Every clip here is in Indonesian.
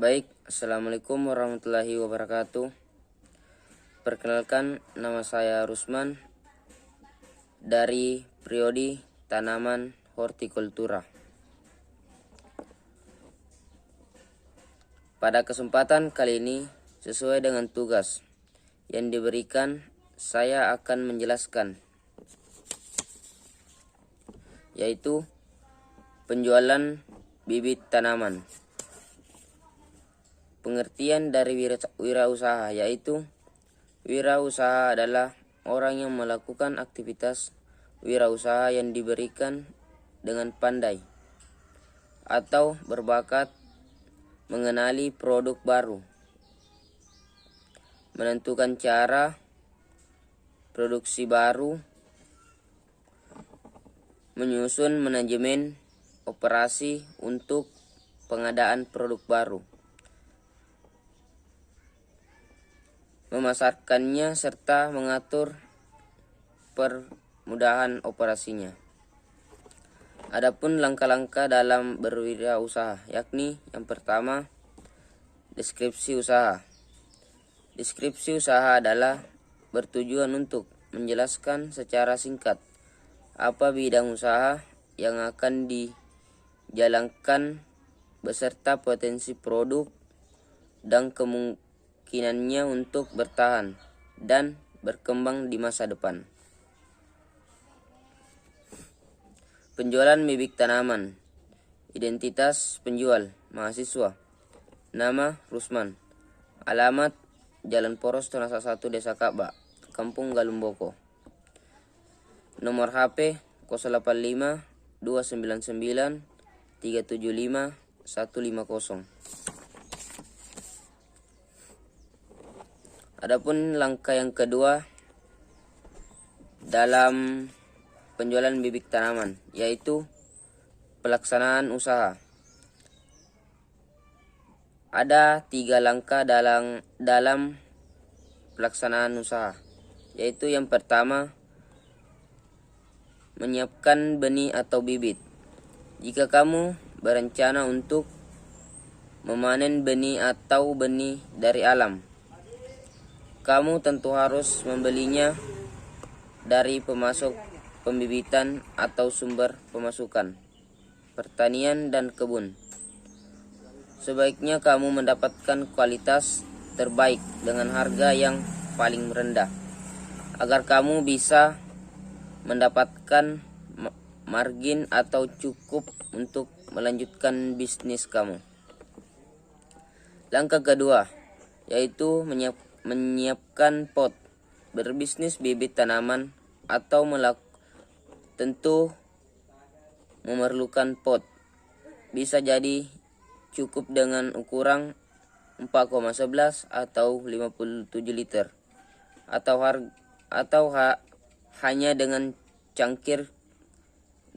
Baik, Assalamualaikum warahmatullahi wabarakatuh. Perkenalkan, nama saya Rusman dari Prodi Tanaman Hortikultura. Pada kesempatan kali ini, sesuai dengan tugas yang diberikan, saya akan menjelaskan, yaitu penjualan bibit tanaman. Pengertian dari wirausaha, yaitu wirausaha adalah orang yang melakukan aktivitas wirausaha yang diberikan dengan pandai atau berbakat mengenali produk baru, menentukan cara produksi baru, menyusun manajemen operasi untuk pengadaan produk baru, memasarkannya, serta mengatur permudahan operasinya. Adapun langkah-langkah dalam berwirausaha, yakni yang pertama, deskripsi usaha. Deskripsi usaha adalah bertujuan untuk menjelaskan secara singkat apa bidang usaha yang akan dijalankan beserta potensi produk dan kemungkinannya untuk bertahan dan berkembang di masa depan. Penjualan bibit tanaman. Identitas penjual, mahasiswa. Nama Rusman. Alamat Jalan Poros Tonasa 1 Desa Ka'ba, Kampung Galumboko. Nomor HP 085 299 375 150. Adapun langkah yang kedua dalam penjualan bibit tanaman, yaitu pelaksanaan usaha. Ada 3 langkah dalam pelaksanaan usaha, yaitu yang pertama, menyiapkan benih atau bibit. Jika kamu berencana untuk memanen benih atau benih dari alam, kamu tentu harus membelinya dari pemasok pembibitan atau sumber pemasukan pertanian dan kebun. Sebaiknya kamu mendapatkan kualitas terbaik dengan harga yang paling rendah, agar kamu bisa mendapatkan margin atau cukup untuk melanjutkan bisnis kamu. Langkah kedua, yaitu menyiapkan pot. Berbisnis bibit tanaman atau tentu memerlukan pot. Bisa jadi cukup dengan ukuran 4,11 atau 57 liter, atau hanya dengan cangkir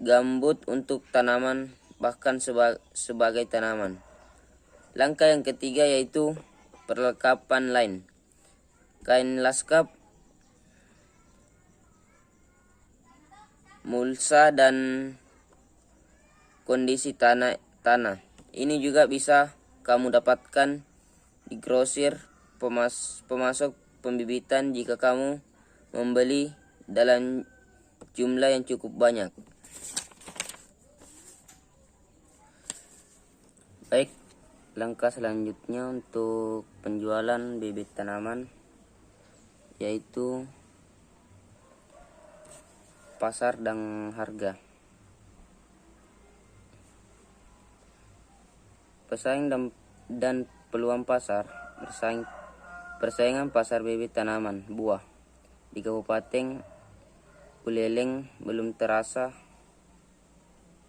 gambut untuk tanaman, bahkan sebagai tanaman. Langkah yang ketiga yaitu perlengkapan lain. Kain laskap, mulsa, dan kondisi tanah. Ini juga bisa kamu dapatkan di grosir pemasok pembibitan jika kamu membeli dalam jumlah yang cukup banyak. Baik, langkah selanjutnya untuk penjualan bibit tanaman, yaitu pasar dan harga. Pesaing dan peluang pasar. Persaingan pasar bibit tanaman buah di Kabupaten Buleleng belum terasa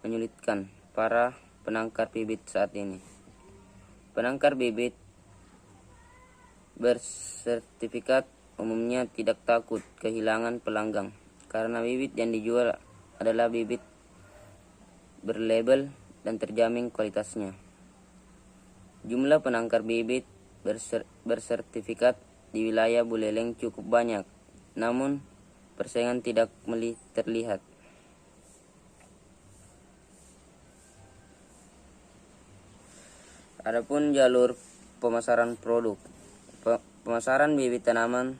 menyulitkan para penangkar bibit saat ini. Penangkar bibit bersertifikat umumnya tidak takut kehilangan pelanggan, karena bibit yang dijual adalah bibit berlabel dan terjamin kualitasnya. Jumlah penangkar bibit bersertifikat di wilayah Buleleng cukup banyak, namun persaingan tidak terlihat. Adapun jalur pemasaran produk. Pemasaran bibit tanaman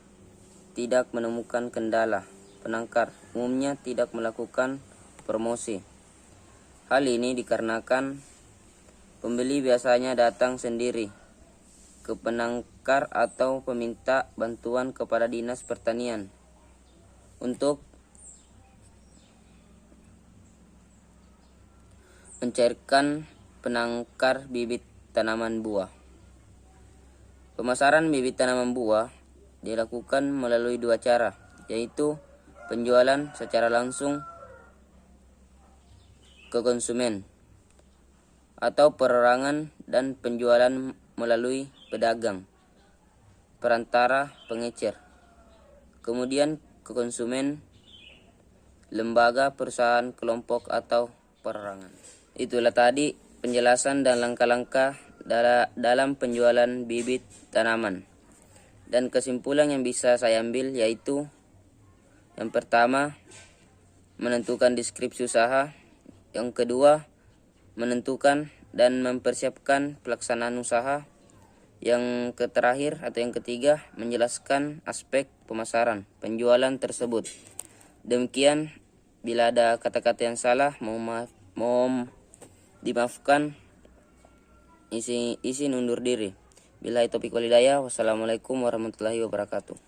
tidak menemukan kendala. Penangkar umumnya tidak melakukan promosi. Hal ini dikarenakan pembeli biasanya datang sendiri ke penangkar atau peminta bantuan kepada Dinas Pertanian untuk mencairkan penangkar bibit tanaman buah. Pemasaran bibit tanaman buah dilakukan melalui dua cara, yaitu penjualan secara langsung ke konsumen atau perorangan dan penjualan melalui pedagang, perantara pengecer, kemudian ke konsumen, lembaga, perusahaan, kelompok, atau perorangan. Itulah tadi penjelasan dan langkah-langkah dalam penjualan bibit tanaman. Dan kesimpulan yang bisa saya ambil yaitu yang pertama, menentukan deskripsi usaha. Yang kedua, menentukan dan mempersiapkan pelaksanaan usaha. Yang terakhir atau yang ketiga, menjelaskan aspek pemasaran penjualan tersebut. Demikian, bila ada kata-kata yang salah, mohon dimaafkan. Izin undur diri. Billahi taufiq wal hidayah. Wassalamualaikum warahmatullahi wabarakatuh.